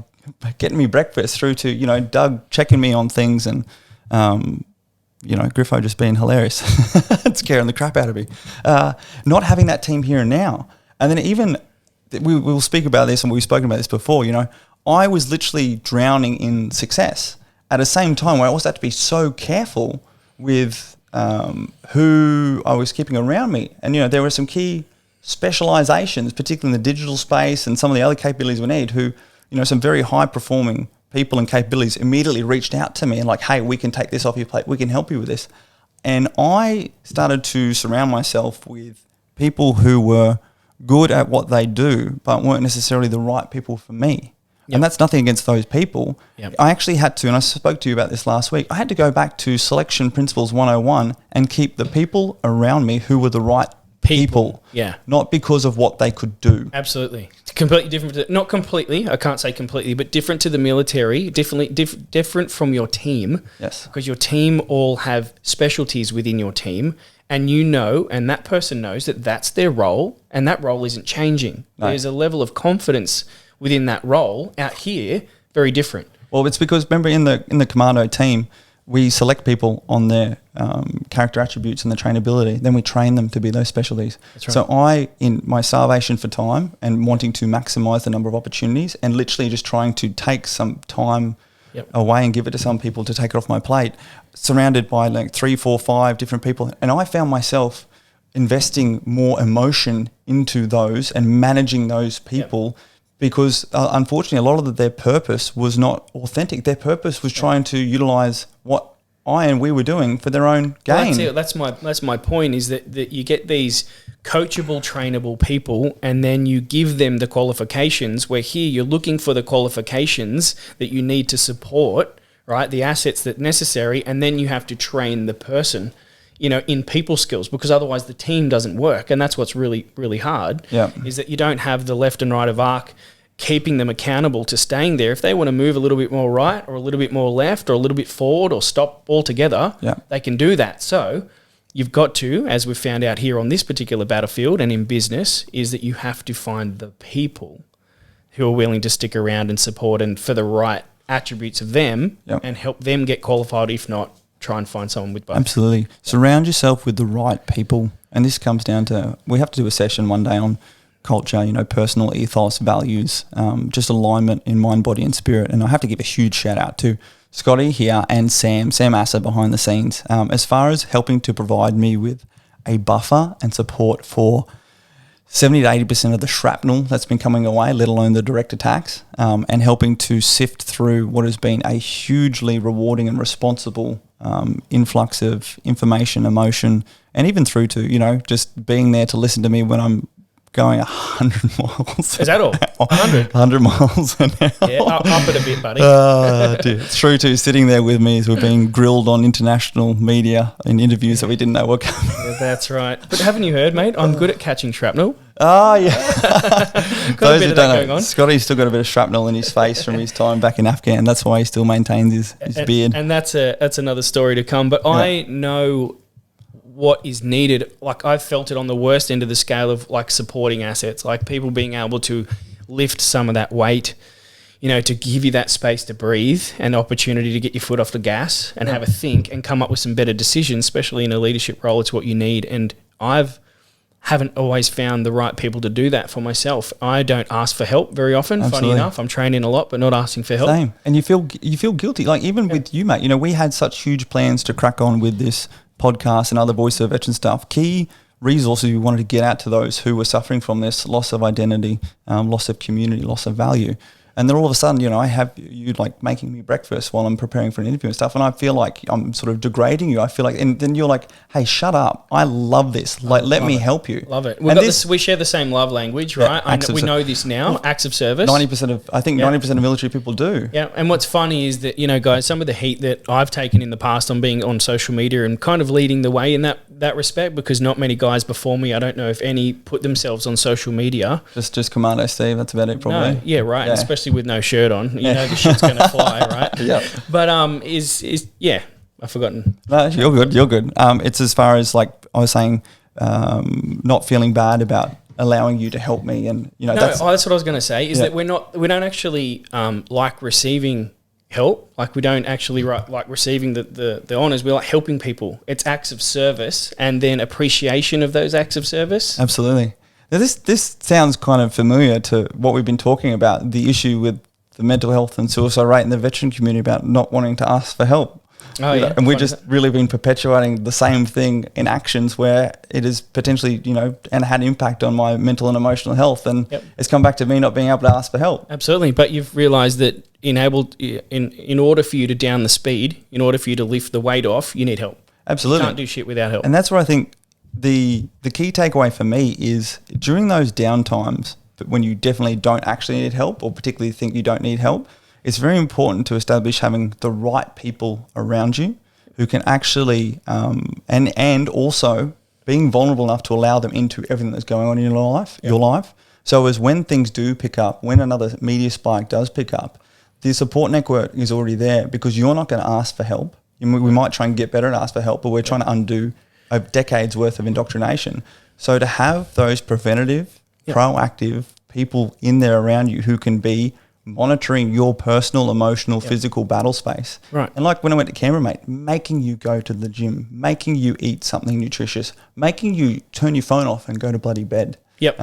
getting me breakfast through to, Doug checking me on things and, Griffo just being hilarious. It's scaring the crap out of me. Not having that team here and now. And then even, we'll speak about this and we've spoken about this before, I was literally drowning in success at the same time where I also had to be so careful with who I was keeping around me. And, there were some key specializations, particularly in the digital space and some of the other capabilities we need, who, some very high-performing people and capabilities immediately reached out to me and like, hey, we can take this off your plate. We can help you with this. And I started to surround myself with people who were good at what they do but weren't necessarily the right people for me. Yep. And that's nothing against those people. Yep. I actually had to, and I spoke to you about this last week, I had to go back to Selection Principles 101 and keep the people around me who were the right people. Yeah. Not because of what they could do.
Absolutely. Completely different. Not completely, I can't say completely, but different to the military, different from your team.
Yes.
Because your team all have specialties within your team. And and that person knows that that's their role, and that role isn't changing. No. There's a level of confidence within that role. Out here, very different.
Well, it's because, remember, in the commando team, we select people on their character attributes and their trainability. Then we train them to be those specialties. That's right. So in my salvation for time and wanting to maximize the number of opportunities and literally just trying to take some time away and give it to some people to take it off my plate, surrounded by like 3, 4, 5 different people. And I found myself investing more emotion into those and managing those people because unfortunately a lot of their purpose was not authentic. Their purpose was trying to utilize what we were doing for their own gain.
Well, that's my point, is that you get these coachable, trainable people and then you give them the qualifications, where here you're looking for the qualifications that you need to support, right, the assets that necessary, and then you have to train the person, in people skills, because otherwise the team doesn't work. And that's what's really, really hard, is that you don't have the left and right of arc keeping them accountable to staying there. If they want to move a little bit more right or a little bit more left or a little bit forward or stop altogether, they can do that. So you've got to, as we've found out here on this particular battlefield and in business, is that you have to find the people who are willing to stick around and support and for the right attributes of them and help them get qualified. If not, try and find someone with both.
Absolutely. Surround yourself with the right people. And this comes down to, we have to do a session one day on culture, personal ethos, values, just alignment in mind, body and spirit. And I have to give a huge shout out to Scotty here and Sam Assa behind the scenes, as far as helping to provide me with a buffer and support for 70 to 80% of the shrapnel that's been coming away, let alone the direct attacks, and helping to sift through what has been a hugely rewarding and responsible influx of information, emotion, and even through to, just being there to listen to me when I'm going 100 miles.
Is that all? 100?
100 miles an hour.
Yeah, up it a bit, buddy.
Dear. Through to sitting there with me as we're being grilled on international media in interviews that we didn't know were coming.
Yeah, that's right. But haven't you heard, mate? I'm good at catching shrapnel.
Oh, yeah.
Got a bit of that going on.
Scotty's still got a bit of shrapnel in his face from his time back in Afghan. That's why he still maintains his beard.
And that's another story to come. But I know what is needed. Like, I've felt it on the worst end of the scale of like supporting assets, like people being able to lift some of that weight, you know, to give you that space to breathe and opportunity to get your foot off the gas and have a think and come up with some better decisions, especially in a leadership role. It's what you need. And haven't always found the right people to do that for myself. I don't ask for help very often.
Absolutely.
Funny enough, I'm training a lot, but not asking for help.
Same. And you feel guilty. Like even with you, mate, you know, we had such huge plans to crack on with this podcast and other voice of veteran stuff. Key resources we wanted to get out to those who were suffering from this loss of identity, loss of community, loss of value. And then all of a sudden, you know, I have you like making me breakfast while I'm preparing for an interview and stuff. And I feel like I'm sort of degrading you. I feel like, and then you're like, hey, shut up. I love this. Like, let me help you.
Love it. We share the same love language, right? We know this now. Acts of service.
90% of military people do.
Yeah. And what's funny is that, you know, guys, some of the heat that I've taken in the past on being on social media and kind of leading the way in that respect, because not many guys before me, I don't know if any, put themselves on social media.
Just Commando Steve. That's about it, probably.
No, yeah, right. Yeah. And especially with no shirt on, you know the shit's gonna fly, right?
Yeah.
But I've forgotten.
No, you're good. It's as far as like I was saying, not feeling bad about allowing you to help me, and you know
that's what I was gonna say. Is that we don't actually like receiving help. Like we don't actually like receiving the honors. We like helping people. It's acts of service and then appreciation of those acts of service.
Absolutely. Now this sounds kind of familiar to what we've been talking about, the issue with the mental health and suicide rate in the veteran community about not wanting to ask for help.
Oh, yeah.
And we've just really been perpetuating the same thing in actions where it is potentially, you know, and had impact on my mental and emotional health. And it's come back to me not being able to ask for help.
Absolutely. But you've realised that in order for you to down the speed, in order for you to lift the weight off, you need help.
Absolutely.
You can't do shit without help.
And that's where I think the key takeaway for me is during those downtimes, when you definitely don't actually need help or particularly think you don't need help, it's very important to establish having the right people around you who can actually, and also being vulnerable enough to allow them into everything that's going on in your life. So as when things do pick up, when another media spike does pick up, the support network is already there because you're not going to ask for help. We might try and get better and ask for help, but we're trying to undo a decade's worth of indoctrination. So to have those preventative, proactive people in there around you who can be monitoring your personal, emotional, physical battle space.
Right.
And like when I went to Canberra, mate, making you go to the gym, making you eat something nutritious, making you turn your phone off and go to bloody bed.
Yep,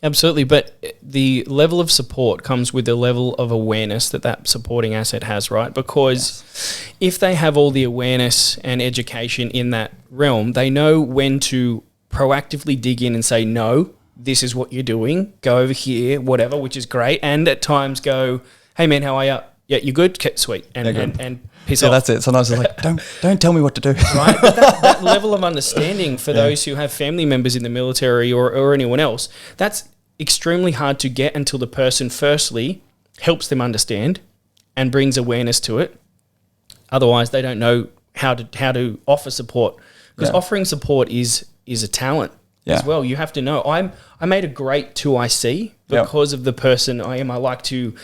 absolutely. But the level of support comes with the level of awareness that supporting asset has, right? Because if they have all the awareness and education in that realm, they know when to proactively dig in and say, no, this is what you're doing, go over here, whatever, which is great. And at times go, hey man, how are you? Yeah, you good? Sweet. And piss off.
That's it. Sometimes it's like, don't tell me what to do.
Right? But that level of understanding for those who have family members in the military or anyone else, that's extremely hard to get until the person firstly helps them understand and brings awareness to it. Otherwise, they don't know how to offer support. Because offering support is a talent. As well. You have to know. I made a great 2IC because of the person I am. I like to,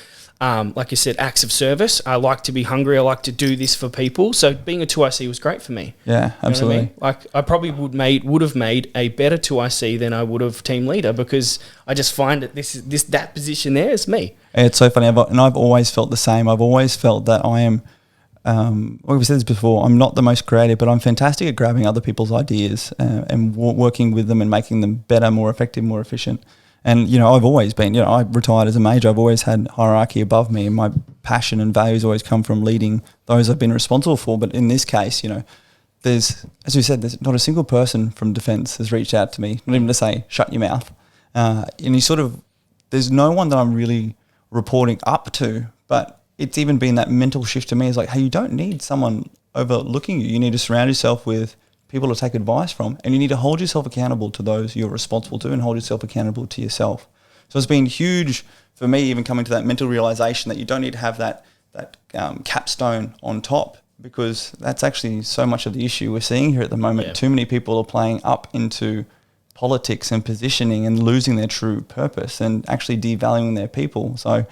like you said, acts of service. I like to be hungry. I like to do this for people. So being a 2IC was great for me.
Yeah, absolutely.
You know what I mean? Like I probably would have made a better 2IC than I would have team leader because I just find that that position there is me.
It's so funny. I've always felt the same. I've always felt that I am. We've said this before, I'm not the most creative, but I'm fantastic at grabbing other people's ideas and working with them and making them better, more effective, more efficient. And, you know, I've always been, you know, I retired as a major. I've always had hierarchy above me and my passion and values always come from leading those I've been responsible for. But in this case, you know, as we said, there's not a single person from Defence has reached out to me, not even to say, shut your mouth. And there's no one that I'm really reporting up to, but it's even been that mental shift to me is like, hey, you don't need someone overlooking you. You need to surround yourself with people to take advice from, and you need to hold yourself accountable to those you're responsible to and hold yourself accountable to yourself. So it's been huge for me, even coming to that mental realization that you don't need to have that capstone on top, because that's actually so much of the issue we're seeing here at the moment. Yeah. Too many people are playing up into politics and positioning and losing their true purpose and actually devaluing their people. So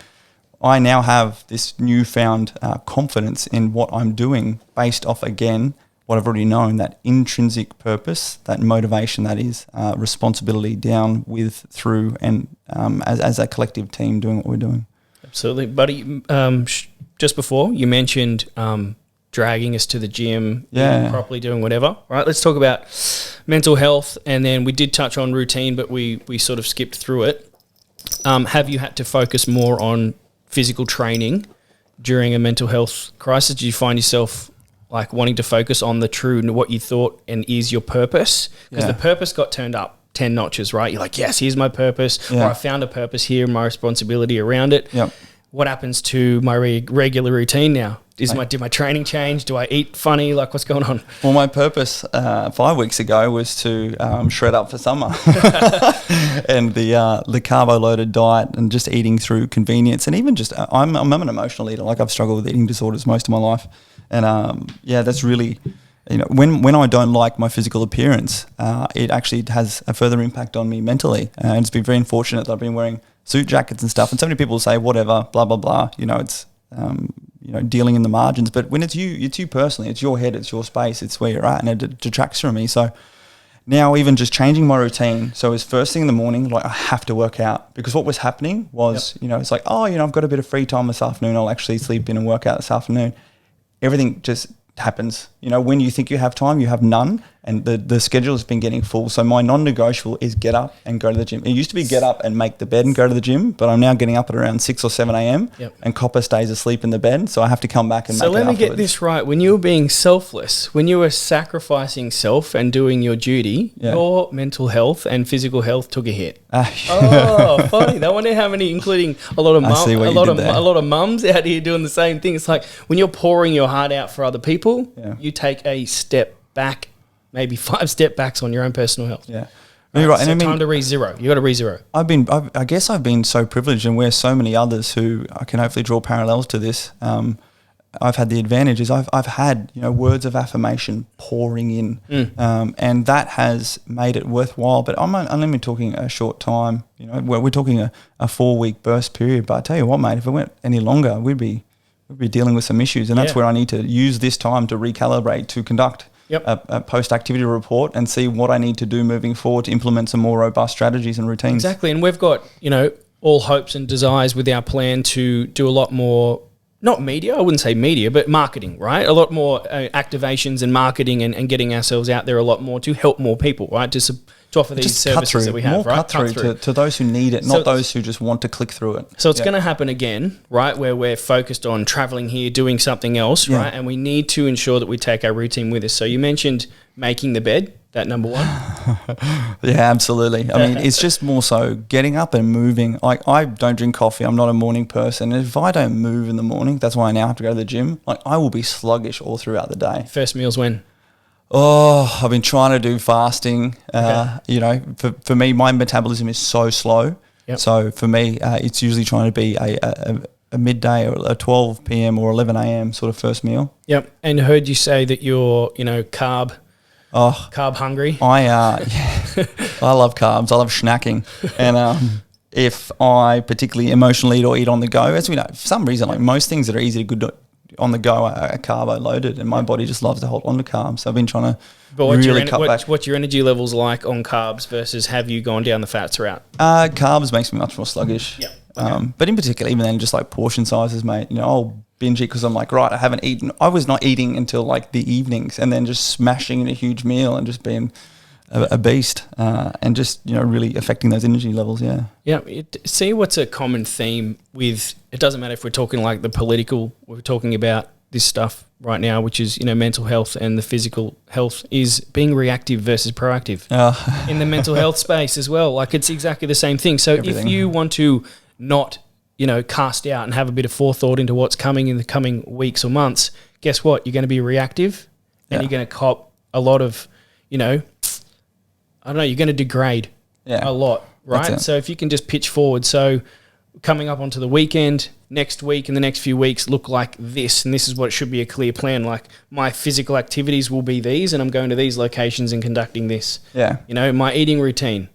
I now have this newfound confidence in what I'm doing based off, again, what I've already known, that intrinsic purpose, that motivation, that is responsibility down with, through, and as a collective team doing what we're doing.
Absolutely. Buddy, just before you mentioned dragging us to the gym, eating properly, doing whatever. Right, let's talk about mental health, and then we did touch on routine, but we sort of skipped through it. Have you had to focus more on physical training during a mental health crisis? Did you find yourself like wanting to focus on the true, what you thought and is your purpose? Because the purpose got turned up 10 notches, right? You're like, yes, here's my purpose, or I found a purpose here, my responsibility around it.
Yep.
What happens to my regular routine now? Did my training change? Do I eat funny? Like, what's going on?
Well, my purpose 5 weeks ago was to shred up for summer, and the carbo-loaded diet and just eating through convenience, and even just I'm an emotional eater. Like, I've struggled with eating disorders most of my life, and that's really, when I don't like my physical appearance, it actually has a further impact on me mentally, and it's been very unfortunate that I've been wearing suit jackets and stuff, and so many people say whatever, blah blah blah. It's dealing in the margins, but when it's you personally, it's your head, it's your space, it's where you're at, and it detracts from me. So now, even just changing my routine, so it's first thing in the morning, like, I have to work out, because what was happening was, it's like, I've got a bit of free time this afternoon, I'll actually sleep in and work out this afternoon. Everything just happens. When you think you have time, you have none, and the schedule has been getting full. So my non-negotiable is get up and go to the gym. It used to be get up and make the bed and go to the gym, but I'm now getting up at around 6 or 7 a.m. And Copper stays asleep in the bed, so I have to come back and make it afterwards. So let me get
this right. When you were being selfless, when you were sacrificing self and doing your duty, your mental health and physical health took a hit. Oh, funny. I wonder how many, including a lot of mums out here doing the same thing. It's like when you're pouring your heart out for other people, you take a step back, maybe 5 step backs on your own personal health.
Yeah. You're right.
So time to re-zero. You got to re-zero.
I guess I've been so privileged, and we're so many others who I can hopefully draw parallels to this. I've had the advantage is I've had words of affirmation pouring in, and that has made it worthwhile. But I'm only talking a short time. We're talking a 4-week burst period. But I tell you what, mate, if it went any longer, we'd be dealing with some issues, and that's where I need to use this time to recalibrate, to conduct a post-activity report and see what I need to do moving forward to implement some more robust strategies and routines.
Exactly, and we've got, all hopes and desires with our plan to do a lot more, not media, I wouldn't say media, but marketing, right? A lot more activations and marketing and getting ourselves out there a lot more to help more people, right? To offer these services that we have,
right? Cut through to those who need it, not those who just want to click through it.
So it's going to happen again, right? Where we're focused on traveling here, doing something else, right? And we need to ensure that we take our routine with us. So you mentioned making the bed, that number one.
Yeah, absolutely. I mean, it's just more so getting up and moving. Like, I don't drink coffee. I'm not a morning person. And if I don't move in the morning, that's why I now have to go to the gym. Like, I will be sluggish all throughout the day.
First meal's when?
Oh, I've been trying to do fasting. For me, my metabolism is so slow. So for me, it's usually trying to be a midday or a 12 p.m. or 11 a.m. sort of first meal. Yep.
And heard you say that you're, carb hungry.
I love carbs. I love snacking. And if I particularly emotionally eat or eat on the go, as we know, for some reason, like most things that are easy to good on the go are carbo loaded, and my body just loves to hold on to carbs. So I've been trying to cut back.
What's your energy levels like on carbs versus have you gone down the fats route?
Carbs makes me much more sluggish.
Yeah. Okay.
But in particular, even then, just like portion sizes, mate, I'll binge it because I'm like, right, I haven't eaten. I was not eating until like the evenings, and then just smashing in a huge meal and just being a beast, and just, really affecting those energy levels. Yeah.
Yeah. See what's a common theme with, it doesn't matter if we're talking like the political, we're talking about this stuff right now, which is, mental health and the physical health, is being reactive versus proactive in the mental health space as well. Like, it's exactly the same thing. So if you want to not, cast out and have a bit of forethought into what's coming in the coming weeks or months, guess what? You're going to be reactive, and you're going to cop a lot of you know, I don't know, you're going to degrade a lot, right? So if you can just pitch forward. So coming up onto the weekend, next week and the next few weeks look like this, and this is what it should be, a clear plan. Like, my physical activities will be these, and I'm going to these locations and conducting this.
Yeah.
You know, my eating routine,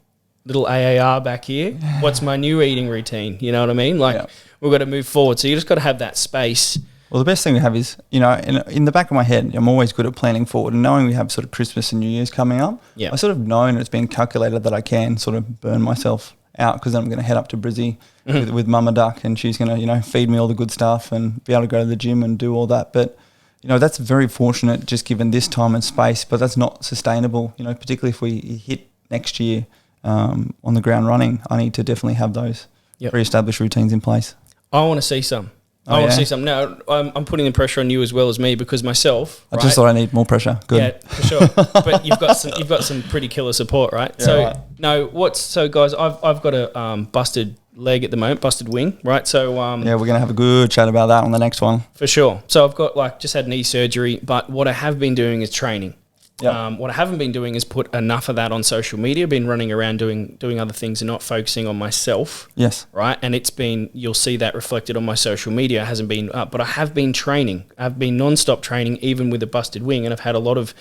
little AAR back here. What's my new eating routine? You know what I mean? Like, we've got to move forward. So you just got to have that space.
Well, the best thing to have is, you know, in the back of my head, I'm always good at planning forward, and knowing we have sort of Christmas and New Year's coming up, I sort of know, and it's been calculated that I can sort of burn myself out, because then I'm going to head up to Brizzy with Mama Duck, and she's going to, you know, feed me all the good stuff and be able to go to the gym and do all that. But, you know, that's very fortunate just given this time and space, but that's not sustainable, you know, particularly if we hit next year on the ground running. I need to definitely have those pre-established routines in place.
I want to see some. I want to see some. Now, I'm putting the pressure on you as well as me, because myself,
I just thought I need more pressure. Good.
Yeah, for sure. But you've got some pretty killer support, right?
Yeah,
so
right.
So guys, I've got a busted leg at the moment, busted wing, right? So
yeah, we're gonna have a good chat about that on the next one
for sure. So I've got just had knee surgery, but what I have been doing is training. Yep. What I haven't been doing is put enough of that on social media. Been running around doing other things and not focusing on myself.
Yes.
Right. And you'll see that reflected on my social media. It hasn't been up, but I have been training. I've been non-stop training, even with a busted wing. And I've had a lot of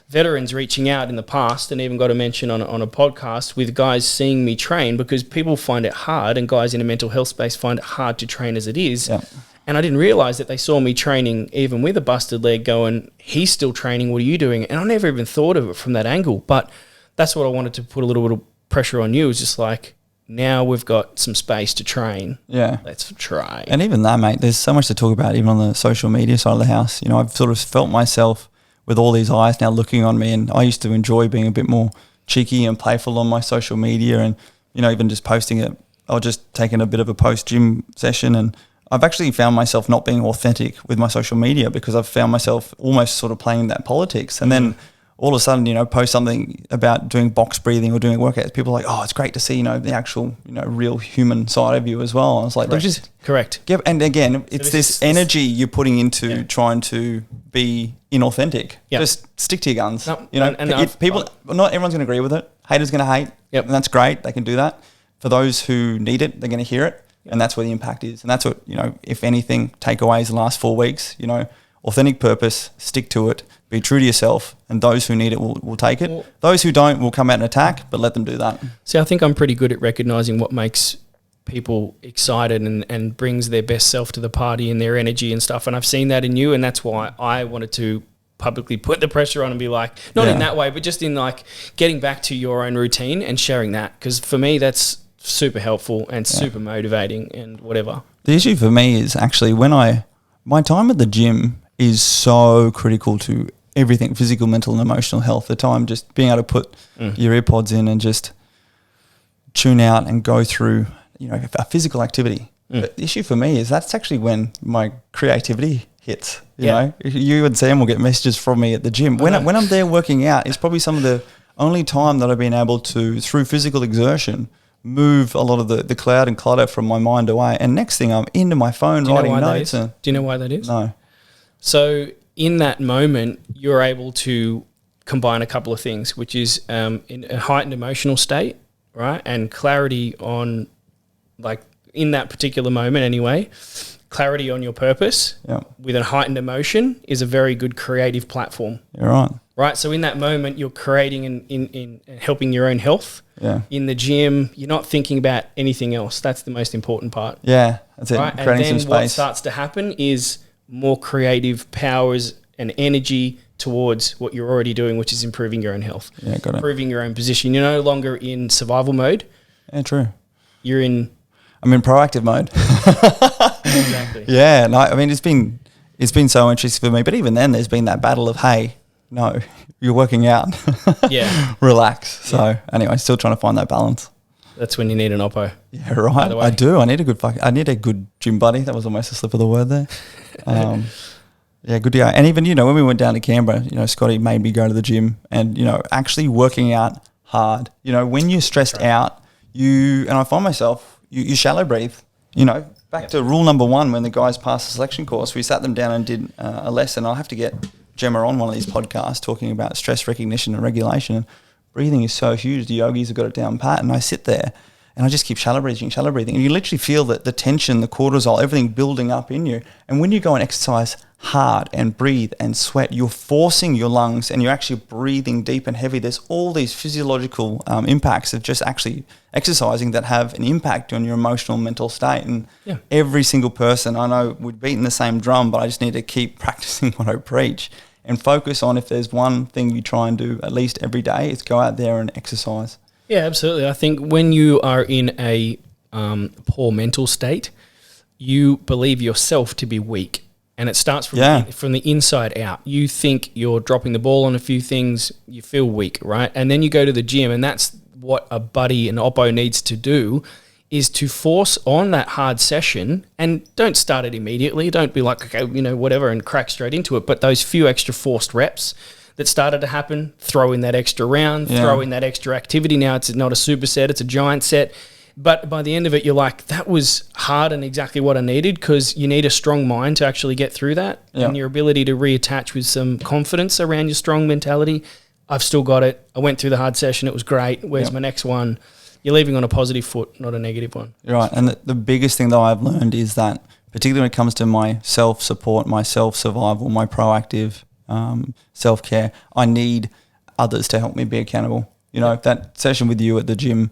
veterans reaching out in the past, and even got a mention on a podcast with guys seeing me train, because people find it hard, and guys in a mental health space find it hard to train as it is.
Yep.
And I didn't realise that they saw me training even with a busted leg, going, he's still training, what are you doing? And I never even thought of it from that angle. But that's what I wanted to put a little bit of pressure on you, is just like, now we've got some space to train.
Yeah.
Let's try.
And even that, mate, there's so much to talk about, even on the social media side of the house. You know, I've sort of felt myself with all these eyes now looking on me, and I used to enjoy being a bit more cheeky and playful on my social media, and, you know, even just posting it, or just taking a bit of a post-gym session, and I've actually found myself not being authentic with my social media, because I've found myself almost sort of playing that politics. And then all of a sudden, you know, post something about doing box breathing or doing workouts, people are like, oh, it's great to see, you know, the actual, you know, real human side of you as well. And I was like,
Correct.
And again, it's this energy you're putting into trying to be inauthentic. Yep. Just stick to your guns.
No,
you know, not everyone's going to agree with it. Haters going to hate.
Yep.
And that's great. They can do that. For those who need it, they're going to hear it. And that's where the impact is. And that's what, you know, if anything, takeaways the last 4 weeks, you know, authentic purpose, stick to it, be true to yourself, and those who need it will take it. Well, those who don't will come out and attack, but let them do that.
See, I think I'm pretty good at recognising what makes people excited and brings their best self to the party and their energy and stuff. And I've seen that in you, and that's why I wanted to publicly put the pressure on and be like, not in that way, but just in like getting back to your own routine and sharing that. Because for me, that's super helpful and super motivating and whatever.
The issue for me is actually my time at the gym is so critical to everything, physical, mental and emotional health. The time just being able to put your earpods in and just tune out and go through, you know, a physical activity. But the issue for me is that's actually when my creativity hits. You know, you and Sam will get messages from me at the gym. When I'm there working out, it's probably some of the only time that I've been able to, through physical exertion, move a lot of the cloud and clutter from my mind away. And next thing, I'm into my phone writing notes.
Do you know why that is?
No.
So in that moment, you're able to combine a couple of things, which is in a heightened emotional state, right? And clarity on, like, in that particular moment anyway, clarity on your purpose with a heightened emotion is a very good creative platform.
You're right.
Right, so in that moment, you're creating in helping your own health. Yeah. In the gym, you're not thinking about anything else. That's the most important part.
Yeah, that's it.
Right?
Creating
and then
some space.
What starts to happen is more creative powers and energy towards what you're already doing, which is improving your own health.
Yeah, got it.
Improving your own position. You're no longer in survival mode.
Yeah, true.
I'm
in proactive mode.
Exactly.
Yeah, no, I mean, it's been so interesting for me. But even then, there's been that battle of, hey, no, you're working out. Relax. So anyway, still trying to find that balance.
That's when you need an oppo.
Yeah, right. I do. I need a good gym buddy. That was almost a slip of the word there. Yeah, good to go. And even, you know, when we went down to Canberra, you know, Scotty made me go to the gym and, you know, actually working out hard. You know, when you're stressed out, and I find myself, you shallow breathe. You know, back to rule number 1, when the guys passed the selection course, we sat them down and did a lesson. I'll have to get Gemma on one of these podcasts talking about stress recognition and regulation. And breathing is so huge. The yogis have got it down pat. And I sit there and I just keep shallow breathing. And you literally feel that the tension, the cortisol, everything building up in you. And when you go and exercise hard and breathe and sweat, you're forcing your lungs and you're actually breathing deep and heavy. There's all these physiological impacts of just actually exercising that have an impact on your emotional and mental state. And every single person, I know we're beating the same drum, but I just need to keep practicing what I preach and focus on, if there's one thing you try and do at least every day, it's go out there and exercise.
Yeah, absolutely. I think when you are in a poor mental state, you believe yourself to be weak. And it starts from the inside out. You think you're dropping the ball on a few things, you feel weak, right? And then you go to the gym, and that's what a buddy, an oppo needs to do, is to force on that hard session. And don't start it immediately. Don't be like, okay, whatever, and crack straight into it. But those few extra forced reps that started to happen, throw in that extra round, throw in that extra activity. Now it's not a superset, it's a giant set. But by the end of it, you're like, that was hard and exactly what I needed, because you need a strong mind to actually get through that. And your ability to reattach with some confidence around your strong mentality. I've still got it. I went through the hard session. It was great. Where's my next one? You're leaving on a positive foot, not a negative one.
Right. And the biggest thing that I've learned is that, particularly when it comes to my self-support, my self-survival, my proactive self-care, I need others to help me be accountable. That session with you at the gym,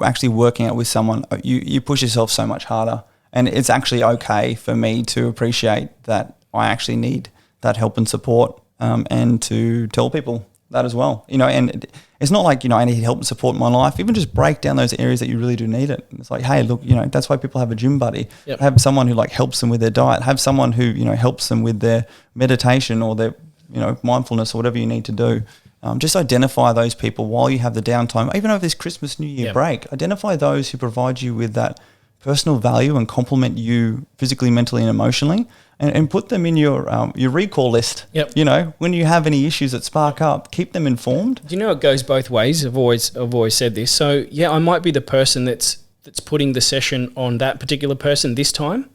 actually working out with someone, you push yourself so much harder. And it's actually okay for me to appreciate that I actually need that help and support, and to tell people that as well. And it's not like, I need help and support in my life. Even just break down those areas that you really do need it. It's like, hey, look, that's why people have a gym buddy. Have someone who helps them with their diet. Have someone who, helps them with their meditation or their, mindfulness or whatever you need to do. Just identify those people while you have the downtime, even over this Christmas, New Year break. Identify those who provide you with that personal value and complement you physically, mentally, and emotionally, and put them in your recall list. When you have any issues that spark up, keep them informed.
Do you know it goes both ways? I've always said this. So I might be the person that's putting the session on that particular person this time,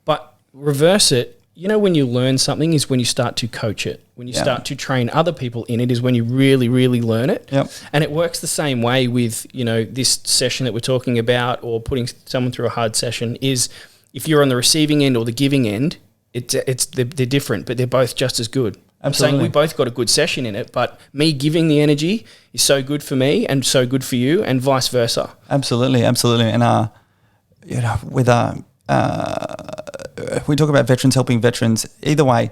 but reverse it. When you learn something is when you start to coach it. When you start to train other people in it is when you really, really learn it. And it works the same way with, this session that we're talking about, or putting someone through a hard session, is if you're on the receiving end or the giving end, they're different, but they're both just as good. Absolutely. I'm saying we both got a good session in it, but me giving the energy is so good for me and so good for you, and vice versa.
Absolutely. And, with we talk about veterans helping veterans. Either way,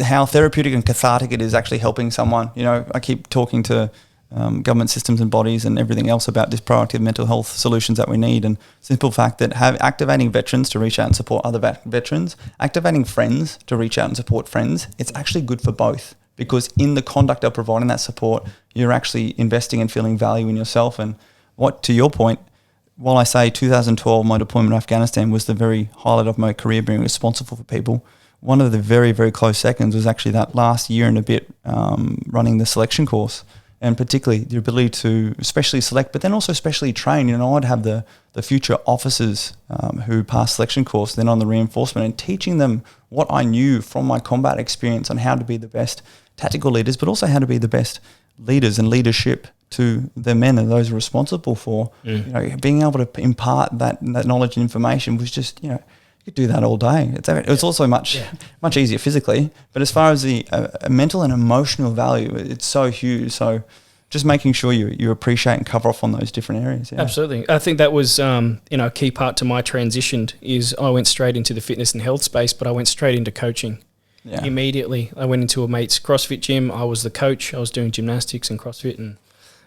how therapeutic and cathartic it is actually helping someone. I keep talking to government systems and bodies and everything else about this proactive mental health solutions that we need. And simple fact that activating veterans to reach out and support other veterans, activating friends to reach out and support friends, it's actually good for both, because in the conduct of providing that support, you're actually investing and feeling value in yourself. And to your point, while I say 2012, my deployment in Afghanistan was the very highlight of my career, being responsible for people, one of the very, very close seconds was actually that last year and a bit running the selection course, and particularly the ability to especially select, but then also specially train. I'd have the future officers who passed selection course, then on the reinforcement, and teaching them what I knew from my combat experience on how to be the best tactical leaders, but also how to be the best leaders and leadership to the men and those responsible for, being able to impart that knowledge and information was just, you could do that all day. It's also much easier physically, but as far as the mental and emotional value, it's so huge. So just making sure you appreciate and cover off on those different areas. Yeah.
Absolutely. I think that was, a key part to my transition is I went straight into the fitness and health space, but I went straight into coaching. Immediately. I went into a mate's CrossFit gym. I was the coach. I was doing gymnastics and CrossFit and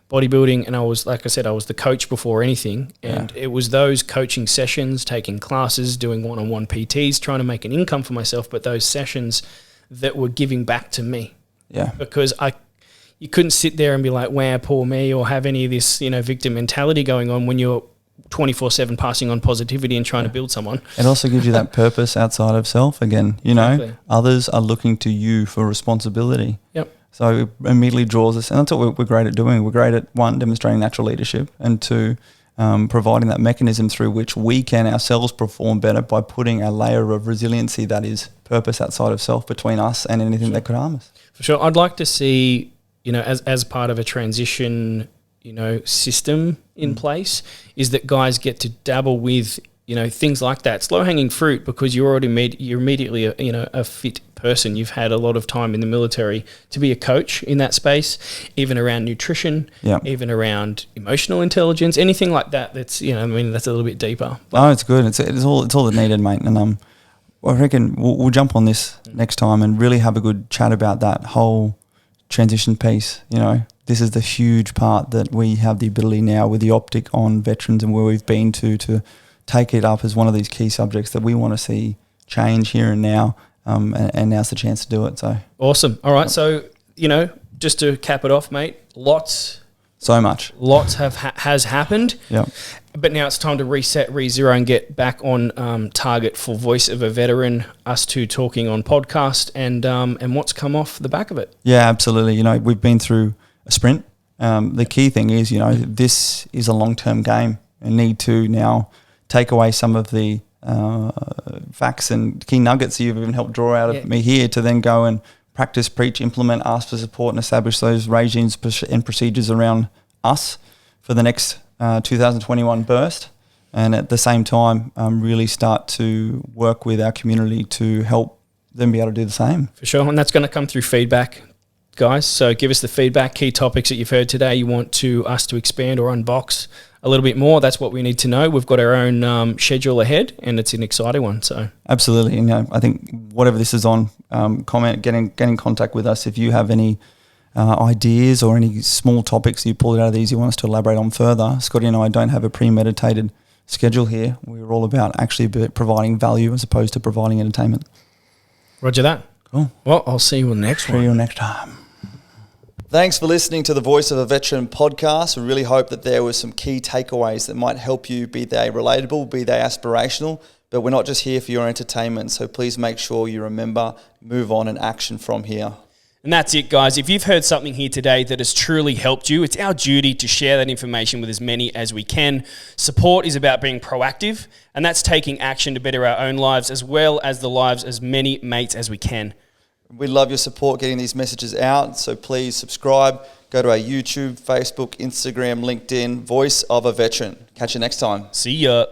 bodybuilding, and I was the coach before anything. And it was those coaching sessions, taking classes, doing one-on-one PTs, trying to make an income for myself, but those sessions that were giving back to me. Because you couldn't sit there and be like, wow, poor me, or have any of this, victim mentality going on when you're 24/7 passing on positivity and trying to build someone.
It also gives you that purpose outside of self again. Exactly. Others are looking to you for responsibility. So it immediately draws us, and that's what we're great at doing. We're great at, one, demonstrating natural leadership, and two, providing that mechanism through which we can ourselves perform better by putting a layer of resiliency that is purpose outside of self between us and anything that could harm us.
For sure. I'd like to see, as part of a transition, system in place, is that guys get to dabble with, things like that. It's low-hanging fruit because you're immediately a fit person. You've had a lot of time in the military to be a coach in that space, even around nutrition, even around emotional intelligence, anything like that. That's that's a little bit deeper.
No, it's good. It's all that needed, mate. And I reckon we'll jump on this next time and really have a good chat about that whole transition piece. This is the huge part that we have the ability now with the optic on veterans and where we've been to take it up as one of these key subjects that we want to see change here and now. And now's the chance to do it. So
awesome. All right. So, just to cap it off, mate, lots has happened.
Yeah.
But now it's time to reset, re-zero, and get back on target for Voice of a Veteran, us two talking on podcast and what's come off the back of it.
Yeah, absolutely. We've been through a sprint. The key thing is, this is a long-term game and need to now take away some of the facts and key nuggets that you've even helped draw out of me here to then go and practice, preach, implement, ask for support and establish those regimes and procedures around us for the next 2021 burst, and at the same time really start to work with our community to help them be able to do the same.
For sure, and that's going to come through feedback, guys. So give us the feedback, key topics that you've heard today you want us to expand or unbox a little bit more. That's what we need to know. We've got our own schedule ahead, and it's an exciting one. So
absolutely, I think whatever this is on, comment, get in contact with us if you have any ideas or any small topics you pulled out of these you want us to elaborate on further. Scotty and I don't have a premeditated schedule here. We're all about actually providing value as opposed to providing entertainment.
Roger that.
Cool.
Well, I'll see you on the next one.
See you next time.
Thanks for listening to the Voice of a Veteran podcast. We really hope that there were some key takeaways that might help you, be they relatable, be they aspirational, but we're not just here for your entertainment. So please make sure you remember, move on and action from here.
And that's it, guys. If you've heard something here today that has truly helped you, it's our duty to share that information with as many as we can. Support is about being proactive, and that's taking action to better our own lives as well as the lives as many mates as we can.
We love your support getting these messages out, so please subscribe. Go to our YouTube, Facebook, Instagram, LinkedIn, Voice of a Veteran. Catch you next time.
See ya.